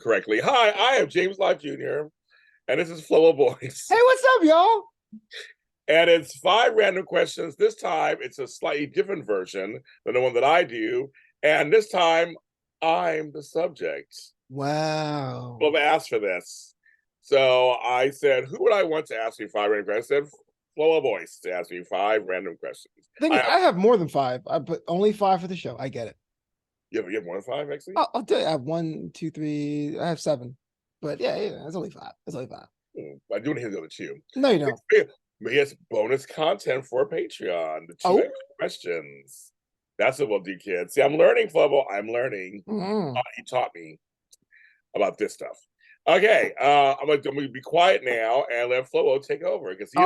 correctly. Hi, I am James Lott Jr., and this is Flobo Boyce. Hey, what's up, y'all? And it's 5 random questions. This time, it's a slightly different version than the one that I do. And this time, I'm the subject. Wow. Flobo asked for this. So I said, who would I want to ask me 5 random questions? I said, Flobo Boyce to ask me 5 random questions. Thing is, I have more than five. I put only five for the show. I get it. You have more than 5, actually? I'll tell you. I have one, two, three. I have seven. But yeah, it's only five. It's only five. I do want to hear the other two. No, you don't. Yes, bonus content for Patreon. The two extra questions. That's what we'll do, kids. See, I'm learning, Flobo. I'm learning. He taught me about this stuff. Okay, I'm gonna be quiet now and let Flobo take over because he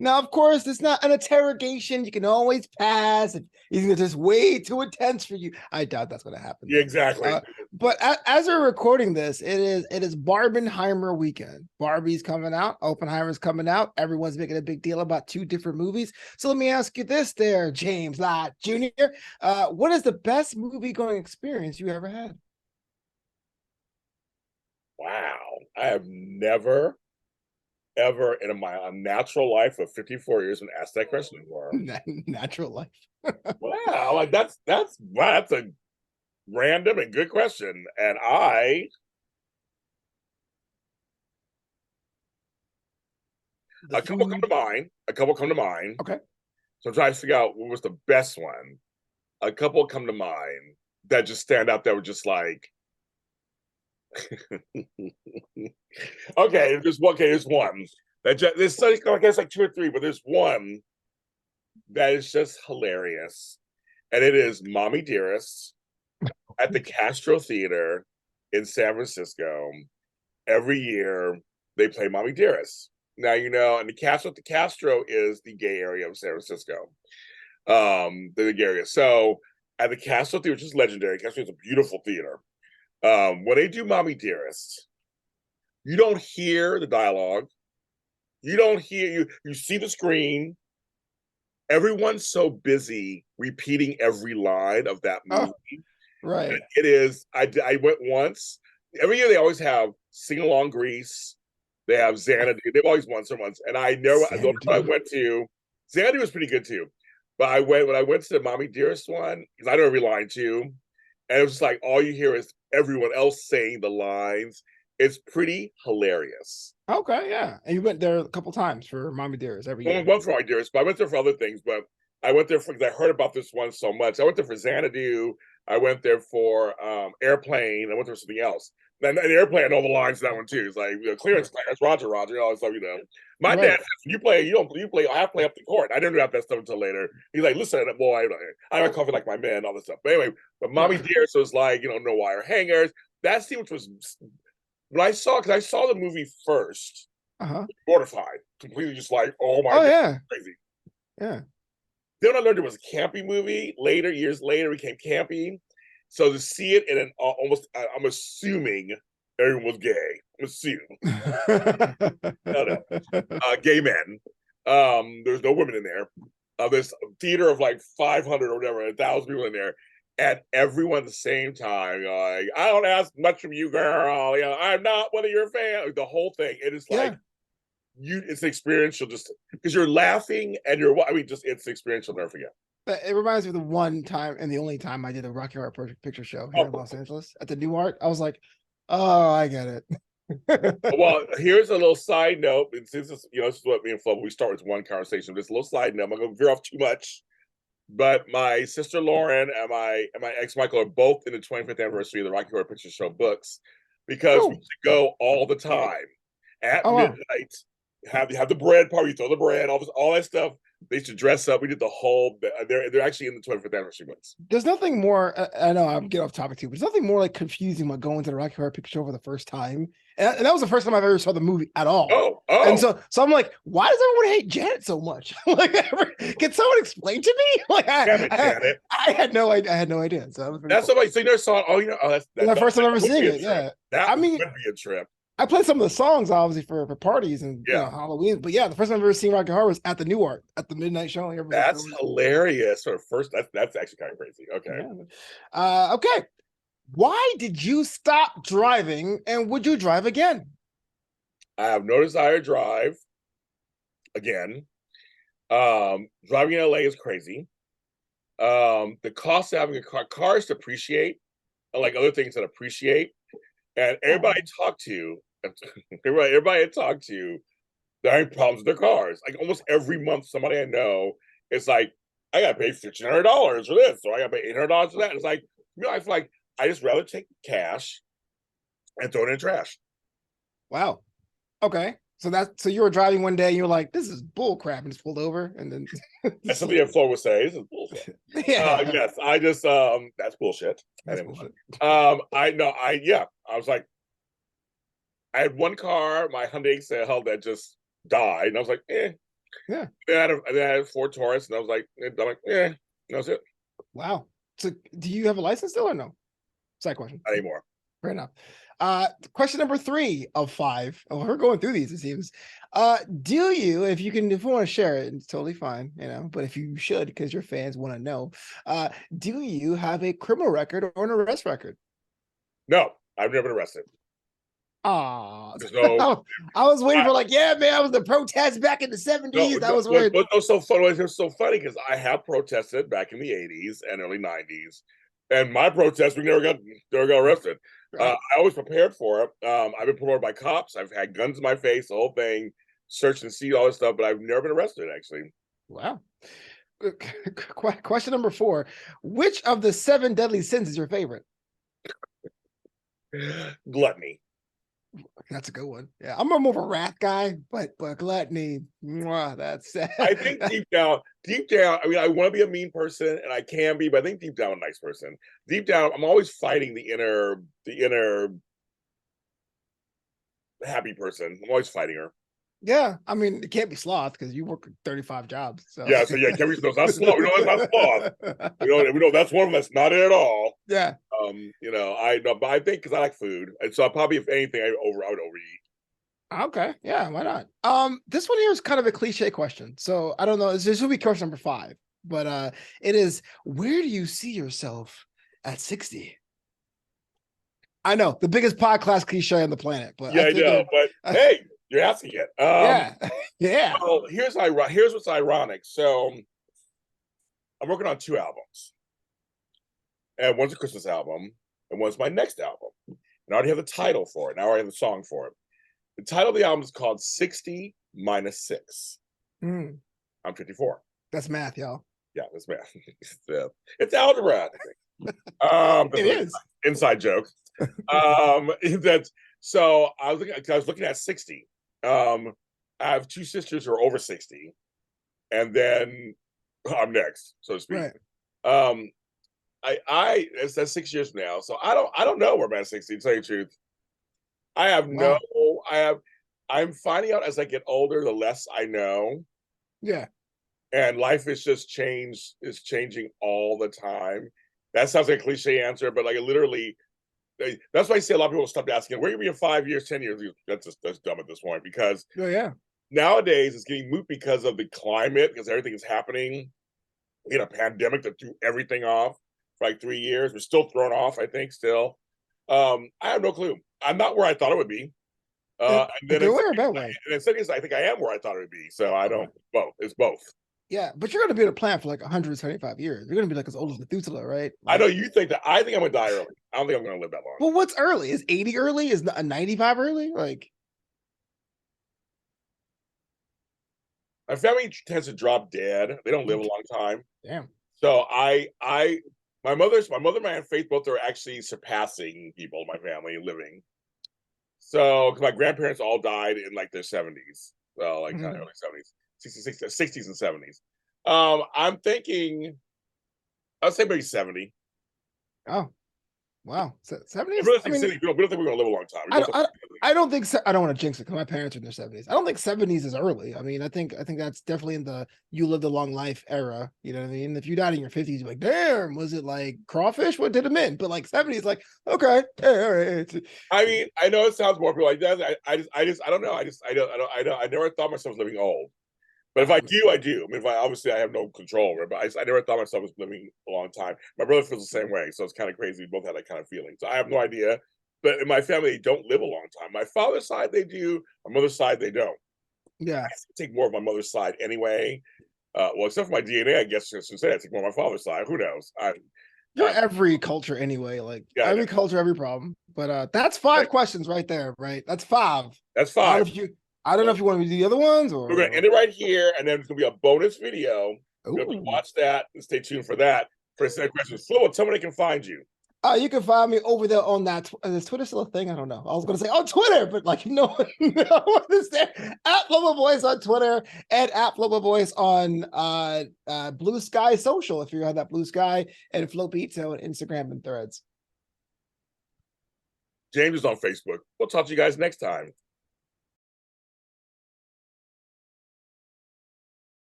Now, of course, it's not an interrogation. You can always pass. If he's gonna just way too intense for you. I doubt that's gonna happen. Yeah, exactly. But as we're recording this, it is Barbenheimer weekend. Barbie's coming out, Oppenheimer's coming out. Everyone's making a big deal about two different movies. So let me ask you this, there, James Lott Jr. What is the best movie going experience you ever had? Wow, I have never, ever in my unnatural life of 54 years been asked that question before. Natural life. Wow, like that's a random and good question, and a couple come to mind. Okay. So I'm trying to figure out what was the best one. A couple come to mind that just stand out that were just like, okay, there's one that there's I guess like 2 or 3, but there's one that is just hilarious, and it is Mommy Dearest at the Castro Theater in San Francisco. Every year they play Mommy Dearest. Now and the Castro is the gay area of San Francisco. The gay area. So at the Castro Theater, which is legendary, Castro is a beautiful theater. When they do Mommy Dearest, you don't hear the dialogue. You don't hear you see the screen. Everyone's so busy repeating every line of that movie. Right. And it is. I went once. Every year they always have Sing Along Grease. They have Xanadu. They've always won some ones. And I know the one I went to, Xanadu was pretty good too. But when I went to the Mommy Dearest one, because I know every line too, and it was just like all you hear is everyone else saying the lines. It's pretty hilarious. Okay, yeah. And you went there a couple times for Mommy Dearest every year. I went for Mommy Dearest, but I went there for other things. But I went there because I heard about this one so much. I went there for Xanadu. I went there for Airplane. I went there for something else. And Airplane, I know the lines to that one too. It's like clearance, Roger, all that stuff. My dad says, you play. I have to play up the court. I didn't know that stuff until later. He's like, listen, boy, I don't coffee like my man, all this stuff. But anyway, but Mommy Dearest was like, no wire hangers. That scene, which was when I saw the movie first, mortified, completely just like, oh my god, yeah, crazy. Yeah. Then I learned it was a campy movie. Years later, it became campy. So to see it in an almost, I'm assuming everyone was gay. I'm assuming. No. Gay men. There's no women in there. There's a theater of like 500 or whatever, 1,000 people in there. And everyone at the same time, like, I don't ask much from you, girl. I'm not one of your fans. The whole thing. It is like, it's experiential just because you're laughing and it's experiential. Never forget. It reminds me of the one time and the only time I did a Rocky Horror Picture Show here in Los Angeles at the New Art. I was like, oh, I get it. Well, here's a little side note. And since this is what me and Flobo, we start with one conversation. This little side note. I'm not going to veer off too much. But my sister Lauren and my ex Michael are both in the 25th anniversary of the Rocky Horror Picture Show books because we go all the time at midnight. Have the bread party, you throw the bread, all that stuff. They should dress up. We did the whole. They're actually in the 25th anniversary books. There's nothing more. I know I'm getting off topic too, but there's nothing more like confusing about going to the Rocky Horror Picture Show for the first time. And that was the first time I've ever saw the movie at all. Oh. And so I'm like, why does everyone hate Janet so much? Like, can someone explain to me? Like, I had no idea. I had no idea. So that's somebody. So you never saw it. Oh, that's the first time I've ever seen it. Yeah, that would be a trip. I played some of the songs obviously for parties and Halloween, but the first time I've ever seen Rocky Horror was at the New Art at the midnight show. That's hilarious. That's actually kind of crazy. Okay. Okay. Why did you stop driving, and would you drive again? I have no desire to drive again. Driving in LA is crazy. The cost of having a cars depreciate, unlike other things that appreciate. And everybody I talk to, everybody I talk to, they're having problems with their cars. Like almost every month, somebody I know, it's like, I gotta pay $1,500 for this, or I gotta pay $800 for that. It's like, I feel like I just rather take cash and throw it in the trash. Wow. Okay. So you were driving one day and you were like, this is bull crap, and just pulled over, and then As somebody at Flobo would say, this is bullshit. yeah. Yes, I just that's bullshit. That's bullshit. I know, I was like, I had one car, my Hyundai Excel that just died, and I was like, eh. Yeah. Then I had a Ford Taurus, and I was like, eh, and that was it. Wow. So do you have a license still or no? Side question. Not anymore. Fair enough. Question number 3 of 5. Oh, we're going through these, it seems. Do you, if you want to share it, it's totally fine, but if you should, because your fans want to know, do you have a criminal record or an arrest record? No, I've never been arrested. Ah, So I was waiting for yeah, man, I was the protest back in the 70s. I was worried. What's so funny? It's so funny because I have protested back in the 80s and early 90s, and my protests we never got arrested. I always prepared for it. I've been promoted by cops. I've had guns in my face, the whole thing, search and see all this stuff, but I've never been arrested. Actually, wow. Question number 4: which of the 7 deadly sins is your favorite? Gluttony. That's a good one. Yeah, I'm more of a wrath guy, but gluttony, that's I think deep down, I mean, I want to be a mean person, and I can be, but I think deep down, I'm a nice person. Deep down, I'm always fighting the inner happy person. I'm always fighting her. Yeah, I mean, it can't be sloth because you work 35 jobs. So yeah, can we? It's not sloth. We know it's not sloth. We know that's one of them. That's not it at all. Yeah. I know, but I think because I like food, and so probably if anything, I would overeat. Okay, yeah, why not? This one here is kind of a cliche question, so I don't know. This will be question number 5, but it is: where do you see yourself at 60? I know, the biggest podcast cliche on the planet, but yeah, I know. But hey, you're asking it. Yeah, yeah. Well, here's what's ironic. So I'm working on 2 albums, and one's a Christmas album, and one's my next album. And I already have the title for it. Now I already have the song for it. The title of the album is called 60 minus 6. I'm 54. That's math, y'all. Yeah, that's math. It's algebra. It is. Inside joke. That's so I was looking at 60. I have 2 sisters who are over 60, and then I'm next, so to speak. Right. That's 6 years now, so I don't know where I'm at 60, to tell you the truth. I'm finding out as I get older, the less I know. Yeah. And life is changing all the time. That sounds like a cliche answer, but literally, that's why I say a lot of people stop asking, where are you be in 5 years, 10 years? That's dumb at this point, because nowadays it's getting moot because of the climate, because everything is happening. We had a pandemic that threw everything off for 3 years. We're still thrown off, I think, still. I have no clue. I'm not where I thought it would be. And then good way or bad way? And in some cases, I think I am where I thought it would be. So I don't. Both. It's both. Yeah, but you're going to be able to plan for 175 years. You're going to be as old as Methuselah, right? I know you think that. I think I'm going to die early. I don't think I'm going to live that long. Well, what's early? Is 80 early? Is 95 early? My family tends to drop dead. They don't live a long time. Damn. So my mother and my aunt Faith both are actually surpassing people in my family living. So, because my grandparents all died in their 70s, well, kind of early 70s, 60s and 70s. I'm thinking, I'd say maybe 70. Oh, wow. 70s? We don't think we're going to live a long time. I don't think so. I don't want to jinx it because my parents are in their 70s. I don't think 70s is early. I mean, I think that's definitely in the you lived a long life era. You know what I mean? If you died in your 50s, you're like, damn, was it crawfish? What did it mean? But 70s, okay, hey, all right. I mean, I know it sounds more like that. I don't know. I never thought myself living old. But if I do, I do. I mean, if I obviously I have no control over it, but I never thought myself was living a long time. My brother feels the same way, so it's kind of crazy. We both had that kind of feeling. So I have no idea. But in my family, they don't live a long time. My father's side, they do. My mother's side, they don't. Yeah. I take more of my mother's side anyway. Well, except for my DNA, I guess I should say I take more of my father's side. Who knows? You're every culture anyway, like Yeah, every culture, every problem. But that's 5 questions right there, right? That's 5. That's I don't 5. know if you I don't know if you want to do the other ones or We're gonna end it right here, and then it's gonna be a bonus video. You'll have to Ooh. watch that and stay tuned for that. For a set of questions, Flo, tell me they can find you. You can find me over there on that. Is Twitter still a thing? I don't know. I was gonna say on Twitter, but like no one is there. At Flobo Boyce on Twitter and at Flobo Boyce on Blue Sky Social if you have that Blue Sky, and Flo Pizza on Instagram and Threads. James is on Facebook. We'll talk to you guys next time.